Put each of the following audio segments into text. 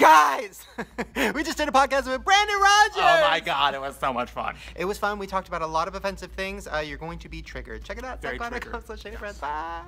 Guys, we just did a podcast with Brandon Rogers. Oh my God, it was so much fun. It was fun. We talked about a lot of offensive things. You're going to be triggered. Check it out. Very triggered. Yes. Bye.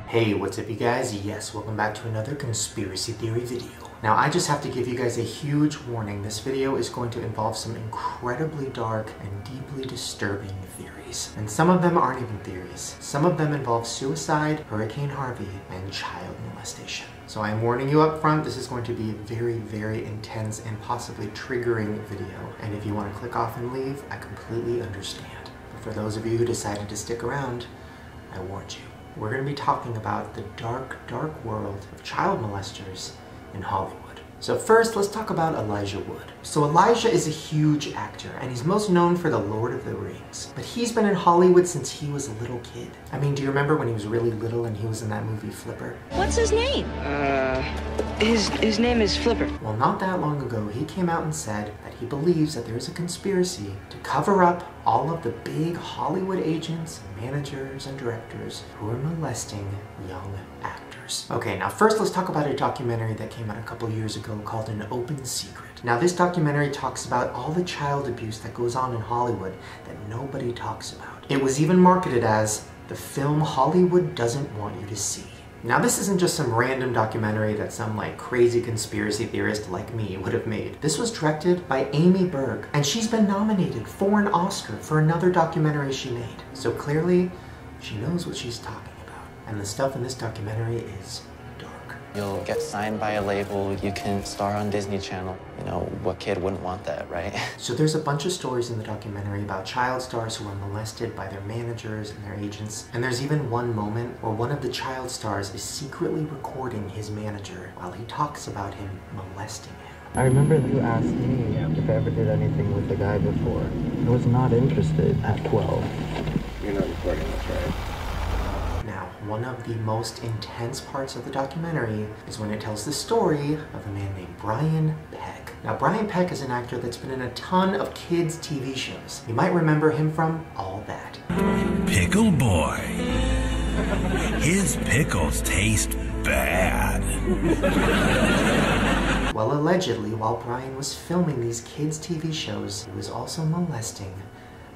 Hey, what's up you guys? Yes, welcome back to another conspiracy theory video. Now, I just have to give you guys a huge warning. This video is going to involve some incredibly dark and deeply disturbing theories. And some of them aren't even theories. Some of them involve suicide, Hurricane Harvey, and child molestation. So I'm warning you up front, this is going to be a very, very intense and possibly triggering video. And if you want to click off and leave, I completely understand. But for those of you who decided to stick around, I warned you. We're going to be talking about the dark, dark world of child molesters in Hollywood. So first, let's talk about Elijah Wood. So Elijah is a huge actor, and he's most known for The Lord of the Rings. But he's been in Hollywood since he was a little kid. I mean, do you remember when he was really little and he was in that movie Flipper? What's his name? His name is Flipper. Well, not that long ago, he came out and said that he believes that there's a conspiracy to cover up all of the big Hollywood agents, managers, and directors who are molesting young actors. Okay, now first let's talk about a documentary that came out a couple years ago called An Open Secret. Now this documentary talks about all the child abuse that goes on in Hollywood that nobody talks about. It was even marketed as the film Hollywood doesn't want you to see. Now this isn't just some random documentary that some like crazy conspiracy theorist like me would have made. This was directed by Amy Berg, and she's been nominated for an Oscar for another documentary she made. So clearly, she knows what she's talking about. And the stuff in this documentary is dark. You'll get signed by a label, you can star on Disney Channel. You know, what kid wouldn't want that, right? So there's a bunch of stories in the documentary about child stars who are molested by their managers and their agents. And there's even one moment where one of the child stars is secretly recording his manager while he talks about him molesting him. I remember you asked me if I ever did anything with a guy before. I was not interested at 12. You're not recording this, right? Now, one of the most intense parts of the documentary is when it tells the story of a man named Brian Peck. Now, Brian Peck is an actor that's been in a ton of kids' TV shows. You might remember him from All That. Pickle Boy. His pickles taste bad. Well, allegedly, while Brian was filming these kids' TV shows, he was also molesting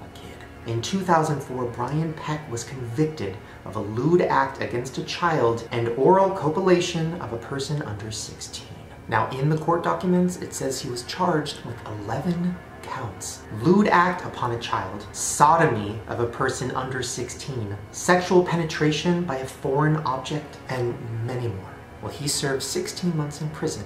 a kid. In 2004, Brian Peck was convicted of a lewd act against a child and oral copulation of a person under 16. Now, in the court documents, it says he was charged with 11 counts. Lewd act upon a child, sodomy of a person under 16, sexual penetration by a foreign object, and many more. Well, he served 16 months in prison,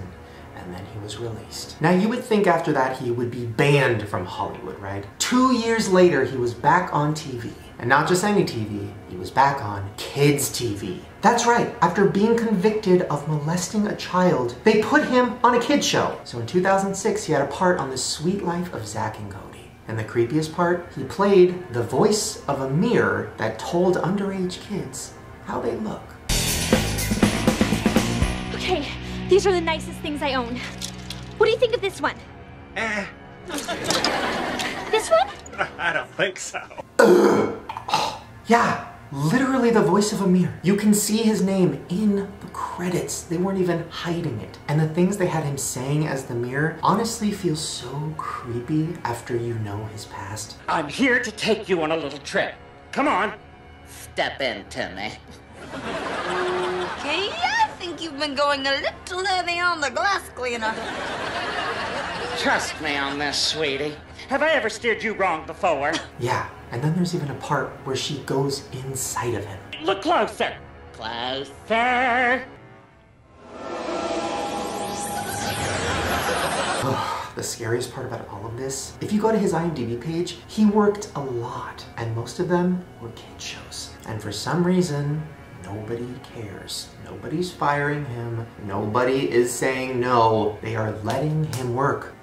and then he was released. Now, you would think after that he would be banned from Hollywood, right? 2 years later, he was back on TV. And not just any TV, he was back on kids' TV. That's right, after being convicted of molesting a child, they put him on a kid show. So in 2006, he had a part on The Sweet Life of Zack and Cody. And the creepiest part, he played the voice of a mirror that told underage kids how they look. Okay, these are the nicest things I own. What do you think of this one? This one? I don't think so. Yeah, literally the voice of a mirror. You can see his name in the credits. They weren't even hiding it. And the things they had him saying as the mirror honestly feel so creepy after you know his past. I'm here to take you on a little trip. Come on. Step into me. Okay, I think you've been going a little heavy on the glass cleaner. Trust me on this, sweetie. Have I ever steered you wrong before? Yeah, and then there's even a part where she goes inside of him. Look closer. Closer. The scariest part about all of this, if you go to his IMDb page, he worked a lot, and most of them were kid shows. And for some reason, nobody cares. Nobody's firing him. Nobody is saying no. They are letting him work.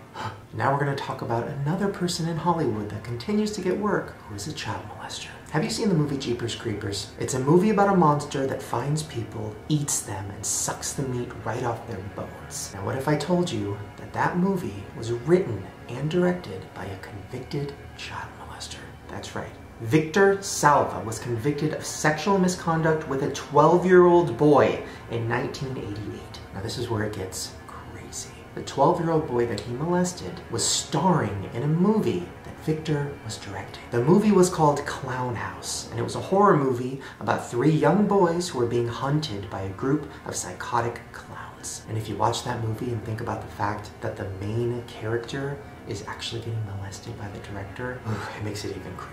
Now we're going to talk about another person in Hollywood that continues to get work who is a child molester. Have you seen the movie Jeepers Creepers? It's a movie about a monster that finds people, eats them, and sucks the meat right off their bones. Now what if I told you that that movie was written and directed by a convicted child molester? That's right. Victor Salva was convicted of sexual misconduct with a 12-year-old boy in 1988. Now this is where it gets crazy. The 12-year-old boy that he molested was starring in a movie that Victor was directing. The movie was called Clown House, and it was a horror movie about 3 young boys who were being hunted by a group of psychotic clowns. And if you watch that movie and think about the fact that the main character is actually getting molested by the director, it makes it even creepier.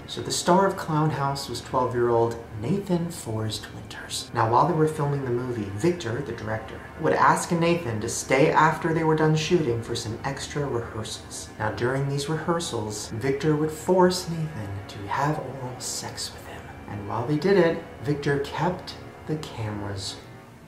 So the star of Clown House was 12-year-old Nathan Forrest Winters. Now while they were filming the movie, Victor, the director, would ask Nathan to stay after they were done shooting for some extra rehearsals. Now during these rehearsals, Victor would force Nathan to have oral sex with him. And while they did it, Victor kept the cameras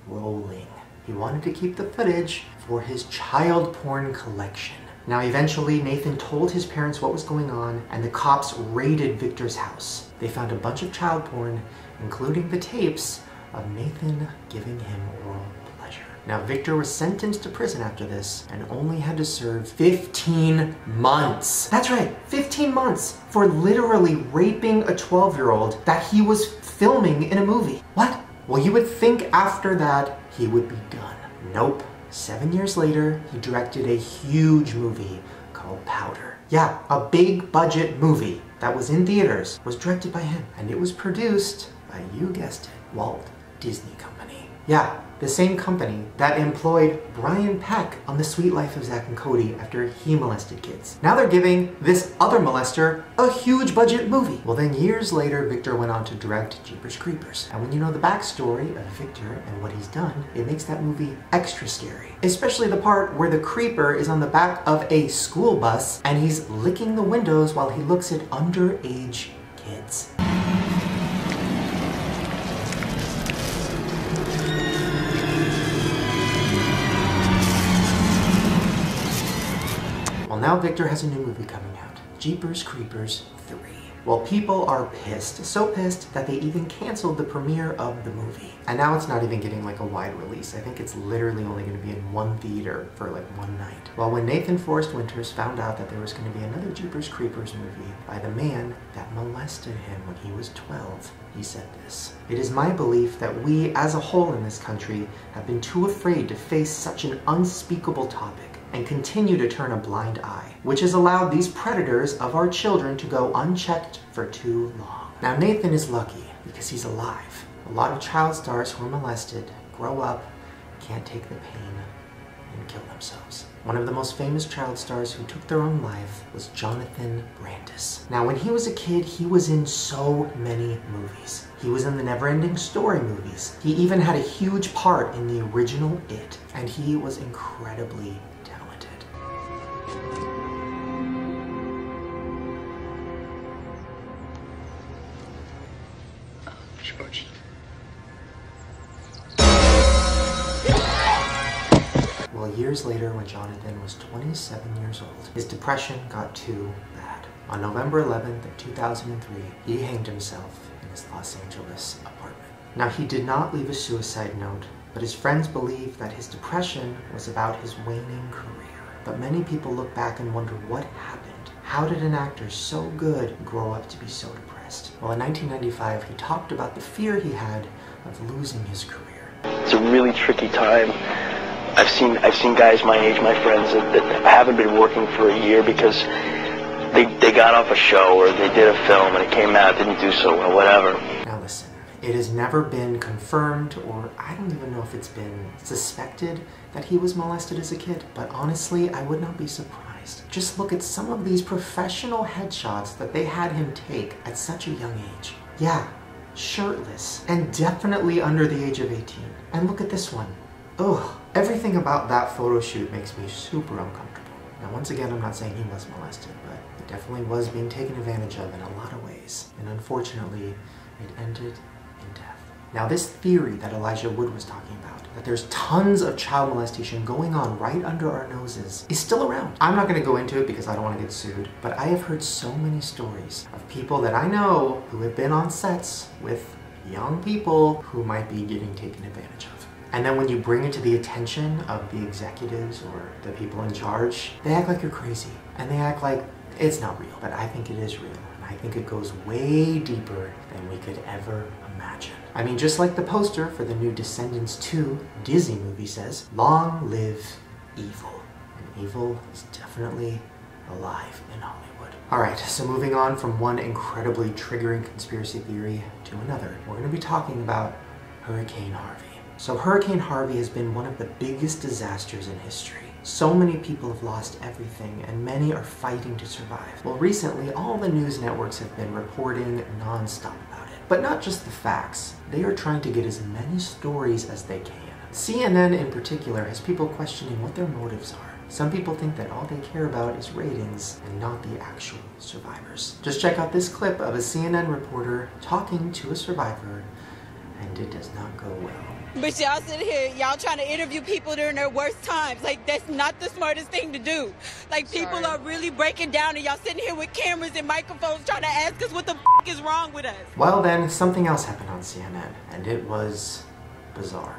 rolling. He wanted to keep the footage for his child porn collection. Now eventually Nathan told his parents what was going on, and the cops raided Victor's house. They found a bunch of child porn, including the tapes of Nathan giving him oral pleasure. Now Victor was sentenced to prison after this and only had to serve 15 months. That's right, 15 months for literally raping a 12-year-old that he was filming in a movie. What? Well, you would think after that he would be done. Nope. 7 years later, he directed a huge movie called Powder. Yeah, a big budget movie that was in theaters was directed by him, and it was produced by, you guessed it, Walt Disney Company. Yeah, the same company that employed Brian Peck on The Sweet Life of Zack and Cody after he molested kids. Now they're giving this other molester a huge budget movie. Well then years later, Victor went on to direct Jeepers Creepers. And when you know the backstory of Victor and what he's done, it makes that movie extra scary. Especially the part where the creeper is on the back of a school bus and he's licking the windows while he looks at underage kids. Well, now Victor has a new movie coming out, Jeepers Creepers 3. Well, people are pissed, so pissed that they even canceled the premiere of the movie. And now it's not even getting like a wide release. I think it's literally only going to be in one theater for like one night. Well, when Nathan Forrest Winters found out that there was going to be another Jeepers Creepers movie by the man that molested him when he was 12, he said this: "It is my belief that we as a whole in this country have been too afraid to face such an unspeakable topic and continue to turn a blind eye, which has allowed these predators of our children to go unchecked for too long." Now Nathan is lucky because he's alive. A lot of child stars who are molested grow up, can't take the pain, and kill themselves. One of the most famous child stars who took their own life was Jonathan Brandis. Now when he was a kid, he was in so many movies. He was in the Neverending Story movies. He even had a huge part in the original It, and he was incredibly talented. Georgie. Well, years later, when Jonathan was 27 years old, his depression got too bad. On November 11th of 2003, he hanged himself in his Los Angeles apartment. Now, he did not leave a suicide note, but his friends believe that his depression was about his waning career. But many people look back and wonder what happened. How did an actor so good grow up to be so depressed? Well, in 1995, he talked about the fear he had of losing his career. It's a really tricky time. I've seen guys my age, my friends, that haven't been working for a year because they got off a show or they did a film and it came out, didn't do so well, whatever. Now listen, it has never been confirmed, or I don't even know if it's been suspected that he was molested as a kid, but honestly, I would not be surprised. Just look at some of these professional headshots that they had him take at such a young age. Yeah, shirtless, and definitely under the age of 18. And look at this one. Ugh. Everything about that photo shoot makes me super uncomfortable. Now once again, I'm not saying he was molested, but he definitely was being taken advantage of in a lot of ways. And unfortunately, it ended in death. Now this theory that Elijah Wood was talking about, that there's tons of child molestation going on right under our noses, is still around. I'm not going to go into it because I don't want to get sued, but I have heard so many stories of people that I know who have been on sets with young people who might be getting taken advantage of. And then when you bring it to the attention of the executives or the people in charge, they act like you're crazy. And they act like it's not real, but I think it is real. And I think it goes way deeper than we could ever imagine. I mean, just like the poster for the new Descendants 2 Disney movie says, long live evil. And evil is definitely alive in Hollywood. Alright, so moving on from one incredibly triggering conspiracy theory to another, we're going to be talking about Hurricane Harvey. So Hurricane Harvey has been one of the biggest disasters in history. So many people have lost everything, and many are fighting to survive. Well, recently, all the news networks have been reporting non-stop about it. But not just the facts. They are trying to get as many stories as they can. CNN in particular has people questioning what their motives are. Some people think that all they care about is ratings and not the actual survivors. Just check out this clip of a CNN reporter talking to a survivor, and it does not go well. But y'all sitting here, y'all trying to interview people during their worst times. Like, that's not the smartest thing to do. Like, people are really breaking down, and y'all sitting here with cameras and microphones trying to ask us what the f is wrong with us. Well then, something else happened on CNN, and it was bizarre.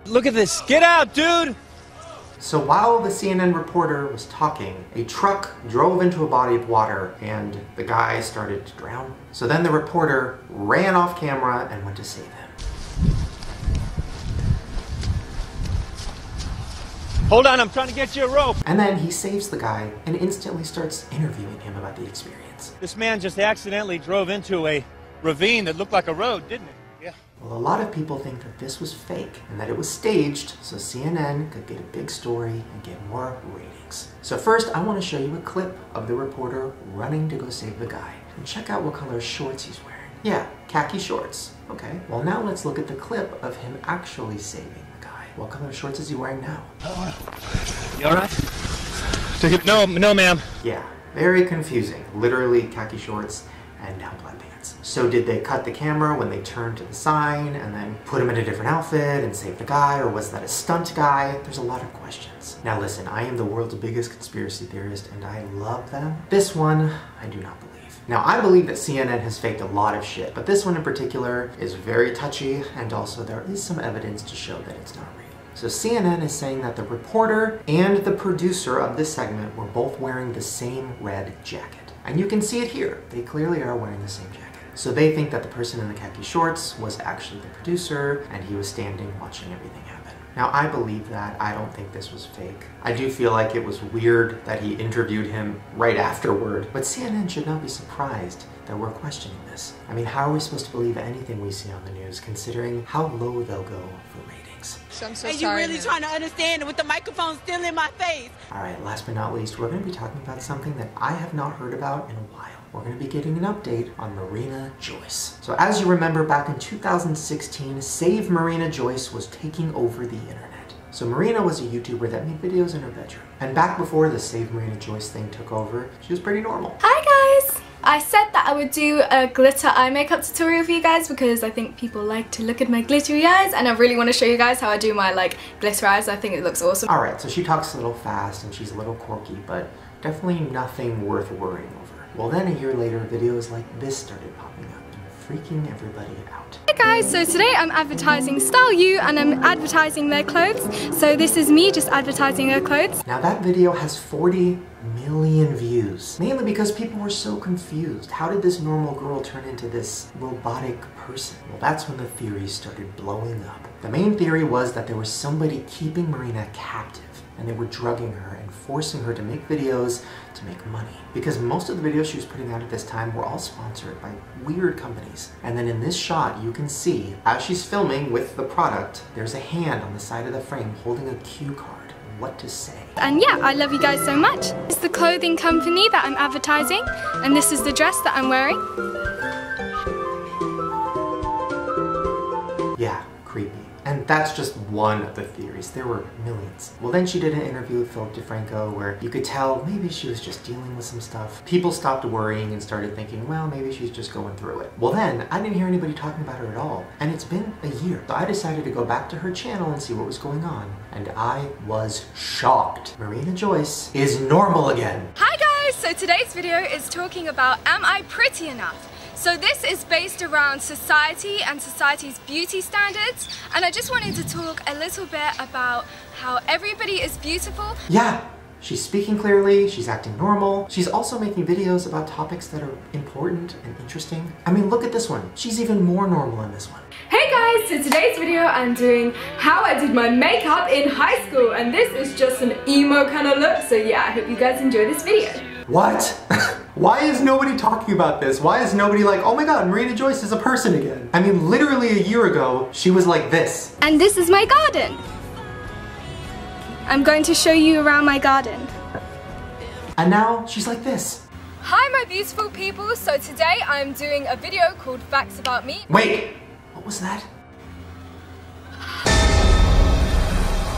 Look at this. Get out, dude! So while the CNN reporter was talking, a truck drove into a body of water and the guy started to drown. So then the reporter ran off camera and went to save him. Hold on, I'm trying to get you a rope. And then he saves the guy and instantly starts interviewing him about the experience. This man just accidentally drove into a ravine that looked like a road, didn't it? Yeah. Well, a lot of people think that this was fake and that it was staged so CNN could get a big story and get more ratings. So first, I want to show you a clip of the reporter running to go save the guy. And check out what color shorts he's wearing. Yeah, khaki shorts. Okay, well now let's look at the clip of him actually saving the guy. What color shorts is he wearing now? You alright? No, ma'am. Yeah, very confusing. Literally khaki shorts and now black pants. So did they cut the camera when they turned to the sign and then put him in a different outfit and save the guy, or was that a stunt guy? There's a lot of questions. Now listen, I am the world's biggest conspiracy theorist and I love them. This one, I do not believe. Now I believe that CNN has faked a lot of shit, but this one in particular is very touchy, and also there is some evidence to show that it's not real. So CNN is saying that the reporter and the producer of this segment were both wearing the same red jacket. And you can see it here. They clearly are wearing the same jacket. So they think that the person in the khaki shorts was actually the producer, and he was standing watching everything happen. Now I believe that. I don't think this was fake. I do feel like it was weird that he interviewed him right afterward, but CNN should not be surprised that we're questioning this. I mean, how are we supposed to believe anything we see on the news, considering how low they'll go for ratings? I'm so and sorry, you really trying to understand it with the microphone still in my face. Alright, last but not least, we're going to be talking about something that I have not heard about in a while. We're going to be getting an update on Marina Joyce. So as you remember, back in 2016, Save Marina Joyce was taking over the internet. So Marina was a YouTuber that made videos in her bedroom. And back before the Save Marina Joyce thing took over, she was pretty normal. Hi guys! I said that I would do a glitter eye makeup tutorial for you guys because I think people like to look at my glittery eyes, and I really want to show you guys how I do my glitter eyes. I think it looks awesome. Alright, so she talks a little fast and she's a little quirky, but definitely nothing worth worrying over. Well then a year later, videos like this started popping up and freaking everybody out. Hey guys, so today I'm advertising Style You and I'm advertising their clothes. So this is me just advertising their clothes. Now that video has 40 million views, mainly because people were so confused. How did this normal girl turn into this robotic person? Well, that's when the theories started blowing up. The main theory was that there was somebody keeping Marina captive, and they were drugging her and forcing her to make videos to make money. Because most of the videos she was putting out at this time were all sponsored by weird companies. And then in this shot, you can see, as she's filming with the product, there's a hand on the side of the frame holding a cue card. What to say. And yeah, I love you guys so much. This is the clothing company that I'm advertising, and this is the dress that I'm wearing. Yeah, creepy. And that's just one of the theories. There were millions. Well, then she did an interview with Philip DeFranco where you could tell maybe she was just dealing with some stuff. People stopped worrying and started thinking, well, maybe she's just going through it. Well then, I didn't hear anybody talking about her at all. And it's been a year. So I decided to go back to her channel and see what was going on. And I was shocked. Marina Joyce is normal again. Hi guys! So today's video is talking about, am I pretty enough? So this is based around society and society's beauty standards, and I just wanted to talk a little bit about how everybody is beautiful. Yeah, she's speaking clearly, she's acting normal. She's also making videos about topics that are important and interesting. I mean, look at this one. She's even more normal in this one. Hey guys, so today's video I'm doing how I did my makeup in high school, and this is just an emo kind of look, so yeah, I hope you guys enjoy this video. What? Why is nobody talking about this? Why is nobody like, oh my god, Marina Joyce is a person again? I mean, literally a year ago, she was like this. And this is my garden. I'm going to show you around my garden. And now, she's like this. Hi my beautiful people, so today I'm doing a video called Facts About Me. Wait, what was that?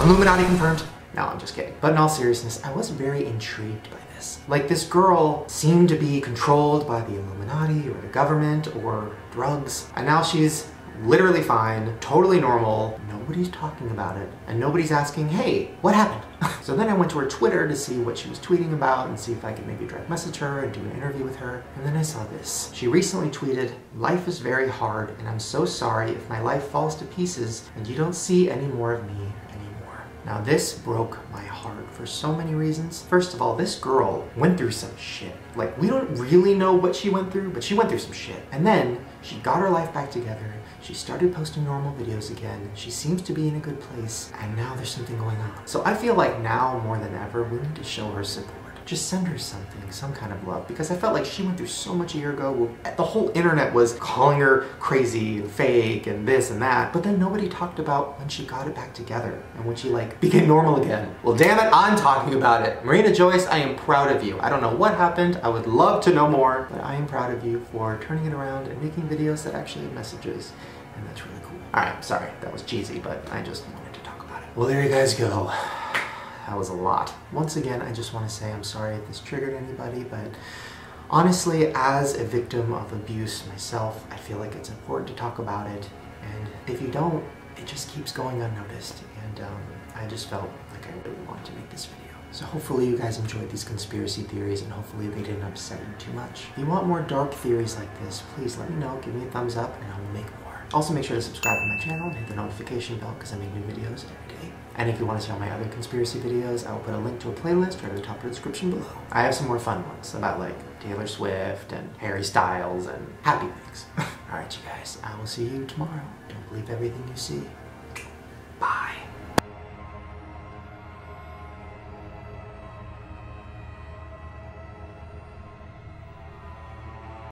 Illuminati confirmed. No, I'm just kidding. But in all seriousness, I was very intrigued by this. Like, this girl seemed to be controlled by the Illuminati or the government or drugs, and now she's literally fine, totally normal. Nobody's talking about it, and nobody's asking, hey, what happened? So then I went to her Twitter to see what she was tweeting about and see if I could maybe direct message her and do an interview with her. And then I saw this. She recently tweeted, "Life is very hard, and I'm so sorry if my life falls to pieces and you don't see any more of me anymore." Now this broke my heart for so many reasons. First of all, this girl went through some shit. Like, we don't really know what she went through, but she went through some shit. And then she got her life back together. She started posting normal videos again. She seems to be in a good place, and now there's something going on. So I feel like now more than ever, we need to show her support. Just send her something, some kind of love, because I felt like she went through so much a year ago. The whole internet was calling her crazy and fake and this and that, but then nobody talked about when she got it back together and when she like became normal again. Well, damn it, I'm talking about it. Marina Joyce, I am proud of you. I don't know what happened. I would love to know more, but I am proud of you for turning it around and making videos that actually have messages, and that's really cool. All right, sorry, that was cheesy, but I just wanted to talk about it. Well, there you guys go. That was a lot. Once again, I just want to say I'm sorry if this triggered anybody, but honestly, as a victim of abuse myself, I feel like it's important to talk about it, and if you don't, it just keeps going unnoticed, and I just felt like I really wanted to make this video. So hopefully you guys enjoyed these conspiracy theories, and hopefully they didn't upset you too much. If you want more dark theories like this, please let me know, give me a thumbs up, and I will make more. Also make sure to subscribe to my channel and hit the notification bell because I make new videos every day. And if you want to see all my other conspiracy videos, I will put a link to a playlist right at the top of the description below. I have some more fun ones about like Taylor Swift and Harry Styles and happy things. Alright you guys, I will see you tomorrow. Don't believe everything you see.